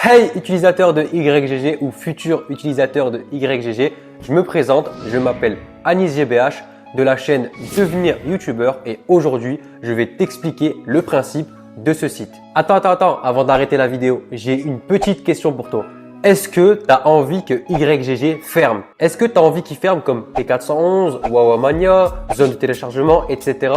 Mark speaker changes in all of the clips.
Speaker 1: Hey utilisateur de YGG ou futur utilisateur de YGG, je me présente, je m'appelle Anis GBH de la chaîne Devenir YouTubeur et aujourd'hui je vais t'expliquer le principe de ce site. Attends, avant d'arrêter la vidéo, j'ai une petite question pour toi. Est-ce que tu as envie que YGG ferme? Est-ce que tu as envie qu'il ferme comme P411, Wawamania, zone de téléchargement, etc.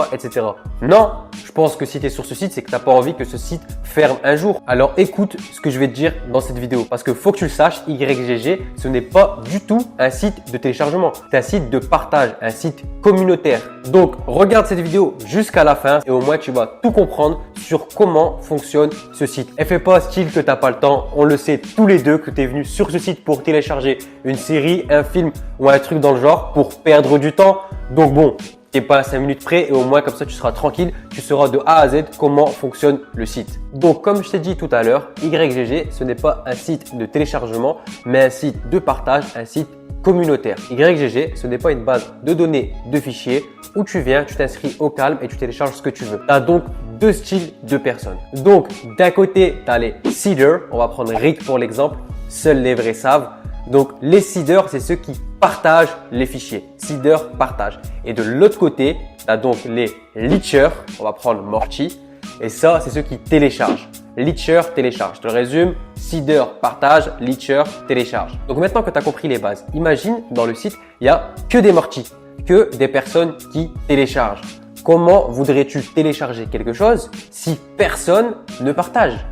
Speaker 1: Non, je pense que si tu es sur ce site, c'est que tu n'as pas envie que ce site ferme un jour. Alors écoute ce que je vais te dire dans cette vidéo parce que faut que tu le saches, YGG, ce n'est pas du tout un site de téléchargement. C'est un site de partage, un site communautaire. Donc regarde cette vidéo jusqu'à la fin et au moins tu vas tout comprendre sur comment fonctionne ce site. Et fais pas style que tu n'as pas le temps, on le sait tous les deux que tu es venu sur ce site pour télécharger une série, un film ou un truc dans le genre pour perdre du temps. Donc bon, tu n'es pas à 5 minutes près et au moins comme ça tu seras tranquille, tu sauras de A à Z comment fonctionne le site. Donc comme je t'ai dit tout à l'heure, YGG ce n'est pas un site de téléchargement mais un site de partage, un site communautaire. YGG ce n'est pas une base de données de fichiers où tu viens, tu t'inscris au calme et tu télécharges ce que tu veux. Tu as donc deux styles de personnes. Donc d'un côté tu as les seeders, on va prendre Rick pour l'exemple, seuls les vrais savent. Donc les seeders c'est ceux qui partagent les fichiers. Seeders partage. Et de l'autre côté, tu as donc les leechers, on va prendre Morty. Et ça, c'est ceux qui téléchargent. Leecher télécharge. Je te le résume, seeder partage, leecher télécharge. Donc maintenant que tu as compris les bases, imagine dans le site, il n'y a que des Morty, que des personnes qui téléchargent. Comment voudrais-tu télécharger quelque chose si personne ne partage?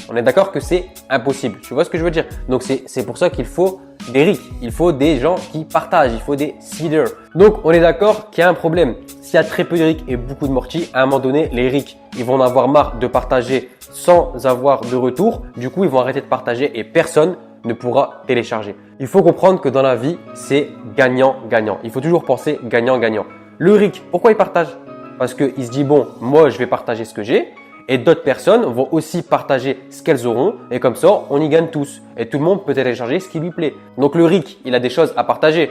Speaker 1: On est d'accord que c'est impossible. Tu vois ce que je veux dire? Donc c'est pour ça qu'il faut des RIC, il faut des gens qui partagent, il faut des seeders. Donc on est d'accord qu'il y a un problème. S'il y a très peu de RIC et beaucoup de Morty, à un moment donné, les RIC, ils vont en avoir marre de partager sans avoir de retour. Du coup, ils vont arrêter de partager et personne ne pourra télécharger. Il faut comprendre que dans la vie, c'est gagnant-gagnant. Il faut toujours penser gagnant-gagnant. Le RIC, pourquoi il partage? Parce qu'il se dit, bon, moi, je vais partager ce que j'ai. Et d'autres personnes vont aussi partager ce qu'elles auront et comme ça, on y gagne tous. Et tout le monde peut télécharger ce qui lui plaît. Donc le RIC, il a des choses à partager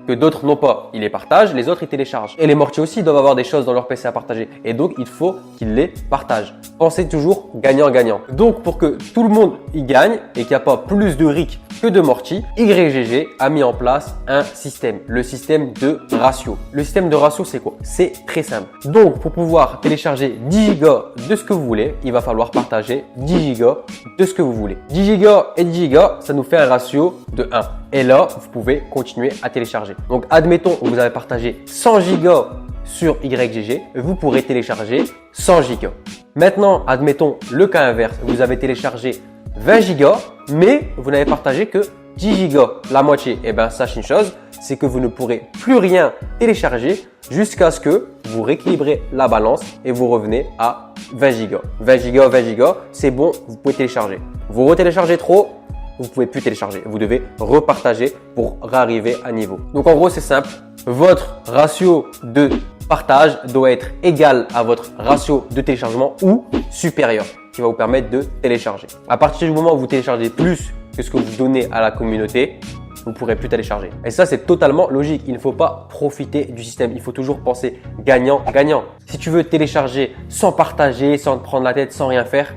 Speaker 1: que d'autres n'ont pas. Il les partage, les autres, ils téléchargent. Et les Morty aussi doivent avoir des choses dans leur PC à partager. Et donc, il faut qu'ils les partagent. Pensez toujours gagnant-gagnant. Donc, pour que tout le monde y gagne et qu'il n'y a pas plus de RIC que de Morty, YGG a mis en place un système, le système de ratio. Le système de ratio, c'est quoi? C'est très simple. Donc, pour pouvoir télécharger 10 Go de ce que vous voulez, il va falloir partager 10 Go de ce que vous voulez. 10 Go et 10 Go, ça nous fait un ratio de 1. Et là, vous pouvez continuer à télécharger. Donc, admettons que vous avez partagé 100 Go sur YGG, vous pourrez télécharger 100 Go. Maintenant, admettons le cas inverse, vous avez téléchargé 20 Go, mais vous n'avez partagé que 10 Go, la moitié. Et bien, sachez une chose, c'est que vous ne pourrez plus rien télécharger jusqu'à ce que vous rééquilibrez la balance et vous revenez à 20 Go. 20 Go, c'est bon, vous pouvez télécharger. Vous retéléchargez trop, vous ne pouvez plus télécharger. Vous devez repartager pour arriver à niveau. Donc en gros, c'est simple. Votre ratio de partage doit être égal à votre ratio de téléchargement ou supérieur qui va vous permettre de télécharger. À partir du moment où vous téléchargez plus que ce que vous donnez à la communauté, vous ne pourrez plus télécharger. Et ça, c'est totalement logique. Il ne faut pas profiter du système. Il faut toujours penser gagnant-gagnant. Si tu veux télécharger sans partager, sans te prendre la tête, sans rien faire,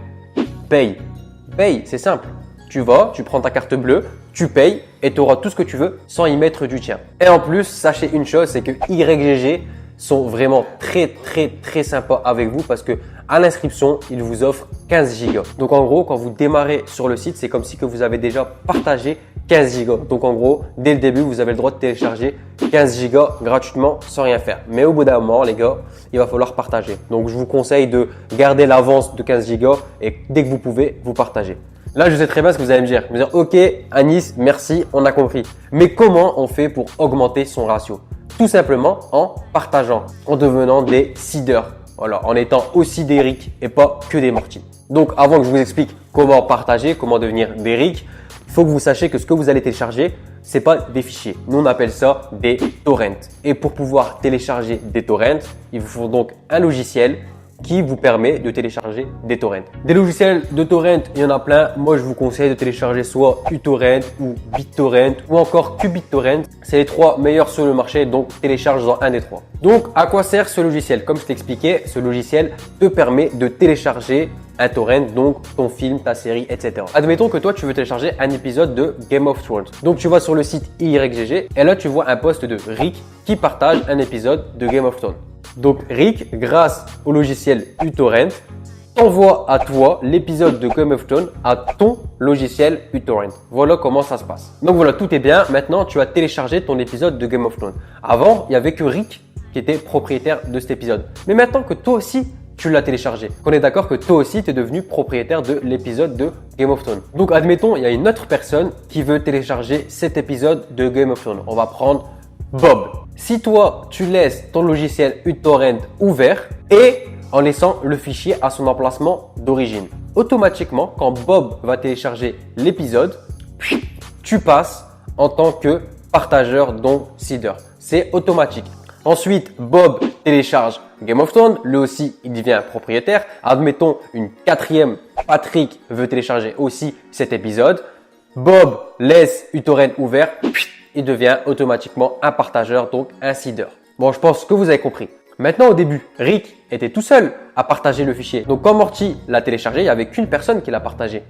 Speaker 1: paye. Paye, c'est simple. Tu vas, tu prends ta carte bleue, tu payes et tu auras tout ce que tu veux sans y mettre du tien. Et en plus, sachez une chose, c'est que YGG sont vraiment très sympas avec vous parce que à l'inscription, ils vous offrent 15 Go. Donc en gros, quand vous démarrez sur le site, c'est comme si que vous avez déjà partagé 15 Go. Donc en gros, dès le début, vous avez le droit de télécharger 15 Go gratuitement sans rien faire. Mais au bout d'un moment, les gars, il va falloir partager. Donc je vous conseille de garder l'avance de 15 Go et dès que vous pouvez, vous partagez. Là, je sais très bien ce que vous allez me dire. Vous allez me dire, ok, Anis, merci, on a compris. Mais comment on fait pour augmenter son ratio? Tout simplement en partageant, en devenant des seeders. Voilà, en étant aussi des RIC et pas que des Morty. Donc, avant que je vous explique comment partager, comment devenir des RIC, il faut que vous sachiez que ce que vous allez télécharger, c'est pas des fichiers. Nous, on appelle ça des torrents. Et pour pouvoir télécharger des torrents, il vous faut donc un logiciel qui vous permet de télécharger des torrents. Des logiciels de torrent, il y en a plein. Moi, je vous conseille de télécharger soit uTorrent ou BitTorrent ou encore QBitTorrent. C'est les trois meilleurs sur le marché, donc télécharge-en un des trois. Donc, à quoi sert ce logiciel? Comme je t'expliquais, ce logiciel te permet de télécharger un torrent, donc ton film, ta série, etc. Admettons que toi, tu veux télécharger un épisode de Game of Thrones. Donc, tu vas sur le site YGG et là, tu vois un post de Rick qui partage un épisode de Game of Thrones. Donc, Rick, grâce au logiciel uTorrent, t'envoie à toi l'épisode de Game of Thrones à ton logiciel uTorrent. Voilà comment ça se passe. Donc voilà, tout est bien. Maintenant, tu as téléchargé ton épisode de Game of Thrones. Avant, il n'y avait que Rick qui était propriétaire de cet épisode. Mais maintenant que toi aussi, tu l'as téléchargé, on est d'accord que toi aussi, tu es devenu propriétaire de l'épisode de Game of Thrones. Donc admettons, il y a une autre personne qui veut télécharger cet épisode de Game of Thrones. On va prendre Bob. Si toi, tu laisses ton logiciel uTorrent ouvert et en laissant le fichier à son emplacement d'origine, automatiquement, quand Bob va télécharger l'épisode, tu passes en tant que partageur, donc seeder. C'est automatique. Ensuite, Bob télécharge Game of Thrones. Lui aussi, il devient propriétaire. Admettons, une quatrième, Patrick veut télécharger aussi cet épisode. Bob laisse uTorrent ouvert. Il devient automatiquement un partageur, donc un seeder. Bon, je pense que vous avez compris. Maintenant, au début, Rick était tout seul à partager le fichier. Donc, quand Morty l'a téléchargé, il n'y avait qu'une personne qui l'a partagé.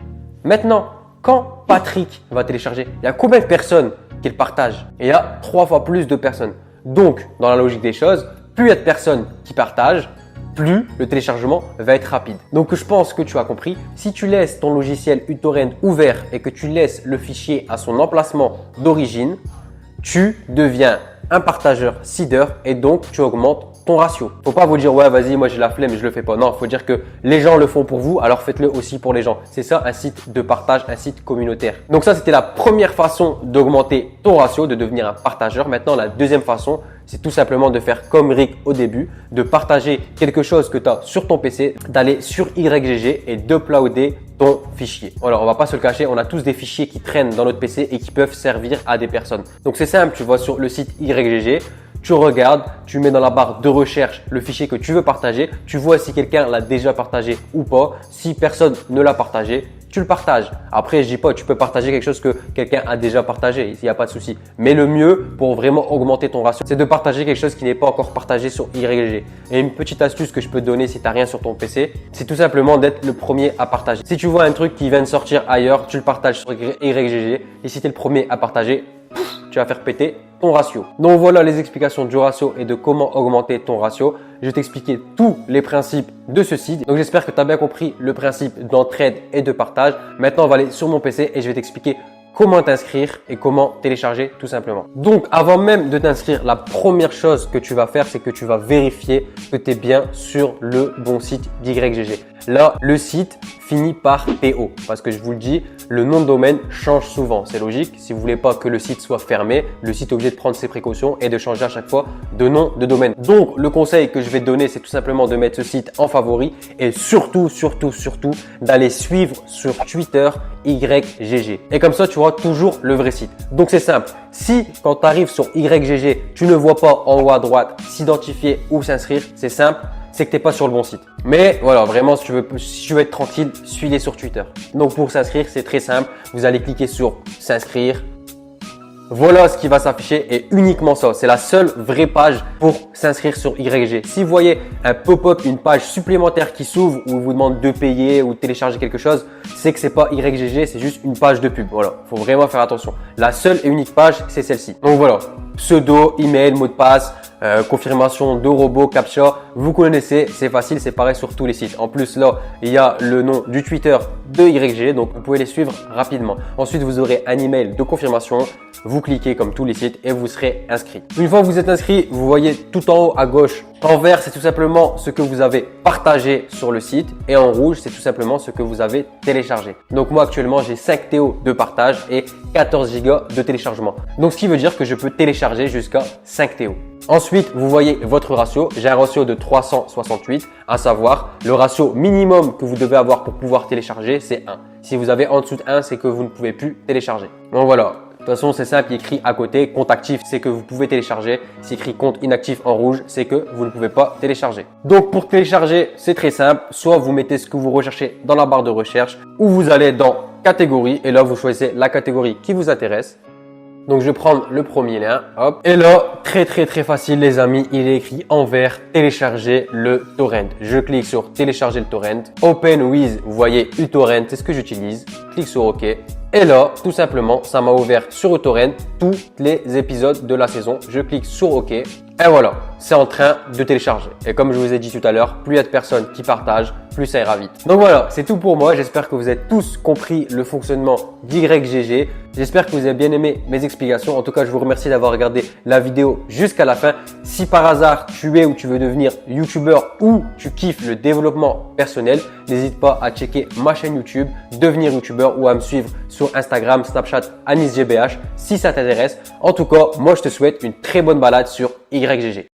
Speaker 1: Maintenant, quand Patrick va télécharger, il y a combien de personnes qui le partagent? Il y a 3 fois plus de personnes. Donc, dans la logique des choses, plus il y a de personnes qui partagent, plus le téléchargement va être rapide. Donc, je pense que tu as compris. Si tu laisses ton logiciel uTorrent ouvert et que tu laisses le fichier à son emplacement d'origine, tu deviens un partageur seeder et donc tu augmentes ton ratio. Faut pas vous dire ouais vas-y moi j'ai la flemme et je le fais pas. Non, faut dire que les gens le font pour vous, alors faites-le aussi pour les gens. C'est ça un site de partage, un site communautaire. Donc ça c'était la première façon d'augmenter ton ratio, de devenir un partageur. Maintenant la deuxième façon, c'est tout simplement de faire comme Rick au début, de partager quelque chose que tu as sur ton PC, d'aller sur YGG et d'uploader ton fichier. Voilà, on va pas se le cacher, on a tous des fichiers qui traînent dans notre PC et qui peuvent servir à des personnes. Donc c'est simple, tu vas sur le site YGG, tu regardes, tu mets dans la barre de recherche le fichier que tu veux partager, tu vois si quelqu'un l'a déjà partagé ou pas. Si personne ne l'a partagé, tu le partages. Après, je dis pas, tu peux partager quelque chose que quelqu'un a déjà partagé, il n'y a pas de souci. Mais le mieux pour vraiment augmenter ton ratio, c'est de partager quelque chose qui n'est pas encore partagé sur YGG. Et une petite astuce que je peux te donner si tu n'as rien sur ton PC, c'est tout simplement d'être le premier à partager. Si tu vois un truc qui vient de sortir ailleurs, tu le partages sur YGG. Et si tu es le premier à partager, tu vas faire péter ton ratio. Donc voilà les explications du ratio et de comment augmenter ton ratio. Je vais t'expliquer tous les principes de ce site. Donc j'espère que tu as bien compris le principe d'entraide et de partage. Maintenant, on va aller sur mon PC et je vais t'expliquer comment t'inscrire et comment télécharger tout simplement. Donc avant même de t'inscrire, la première chose que tu vas faire, c'est que tu vas vérifier que tu es bien sur le bon site d'YGG. Là, le site finit par PO parce que je vous le dis, le nom de domaine change souvent. C'est logique. Si vous voulez pas que le site soit fermé, le site est obligé de prendre ses précautions et de changer à chaque fois de nom de domaine. Donc, le conseil que je vais te donner, c'est tout simplement de mettre ce site en favori et surtout d'aller suivre sur Twitter YGG. Et comme ça, tu auras toujours le vrai site. Donc, c'est simple. Si quand tu arrives sur YGG, tu ne vois pas en haut à droite s'identifier ou s'inscrire, c'est simple. C'est que tu n'es pas sur le bon site. Mais voilà, vraiment, si tu veux être tranquille, suis-les sur Twitter. Donc, pour s'inscrire, c'est très simple. Vous allez cliquer sur s'inscrire. Voilà ce qui va s'afficher et uniquement ça. C'est la seule vraie page pour s'inscrire sur YGG. Si vous voyez un pop-up, une page supplémentaire qui s'ouvre où il vous demande de payer ou de télécharger quelque chose, c'est que c'est pas YGG, c'est juste une page de pub. Voilà, faut vraiment faire attention. La seule et unique page, c'est celle-ci. Donc voilà, pseudo, email, mot de passe, confirmation de robot, captcha. Vous connaissez, c'est facile, c'est pareil sur tous les sites. En plus, là, il y a le nom du Twitter de YGG, donc vous pouvez les suivre rapidement. Ensuite, vous aurez un email de confirmation. Vous cliquez comme tous les sites et vous serez inscrit. Une fois que vous êtes inscrit, vous voyez tout en haut à gauche, en vert, c'est tout simplement ce que vous avez partagé sur le site et en rouge, c'est tout simplement ce que vous avez téléchargé. Donc moi actuellement, j'ai 5 TO de partage et 14 Go de téléchargement. Donc ce qui veut dire que je peux télécharger jusqu'à 5 TO. Ensuite, vous voyez votre ratio. J'ai un ratio de 368, à savoir le ratio minimum que vous devez avoir pour pouvoir télécharger, c'est 1. Si vous avez en dessous de 1, c'est que vous ne pouvez plus télécharger. Donc voilà. De toute façon, c'est simple, il écrit à côté, compte actif, c'est que vous pouvez télécharger. S'il écrit compte inactif en rouge, c'est que vous ne pouvez pas télécharger. Donc, pour télécharger, c'est très simple. Soit vous mettez ce que vous recherchez dans la barre de recherche ou vous allez dans catégorie et là, vous choisissez la catégorie qui vous intéresse. Donc je vais prendre le premier lien, hop. Et là, très facile les amis, il est écrit en vert, télécharger le torrent. Je clique sur télécharger le torrent. Open with, vous voyez uTorrent, c'est ce que j'utilise. Clique sur OK. Et là, tout simplement, ça m'a ouvert sur uTorrent tous les épisodes de la saison. Je clique sur OK. Et voilà, c'est en train de télécharger. Et comme je vous ai dit tout à l'heure, plus il y a de personnes qui partagent, plus ça ira vite. Donc voilà, c'est tout pour moi. J'espère que vous avez tous compris le fonctionnement d'YGG. J'espère que vous avez bien aimé mes explications. En tout cas, je vous remercie d'avoir regardé la vidéo jusqu'à la fin. Si par hasard tu es ou tu veux devenir YouTuber ou tu kiffes le développement personnel, n'hésite pas à checker ma chaîne YouTube, devenir YouTuber ou à me suivre sur Instagram, Snapchat, AnisGBH si ça t'intéresse. En tout cas, moi je te souhaite une très bonne balade sur YGG.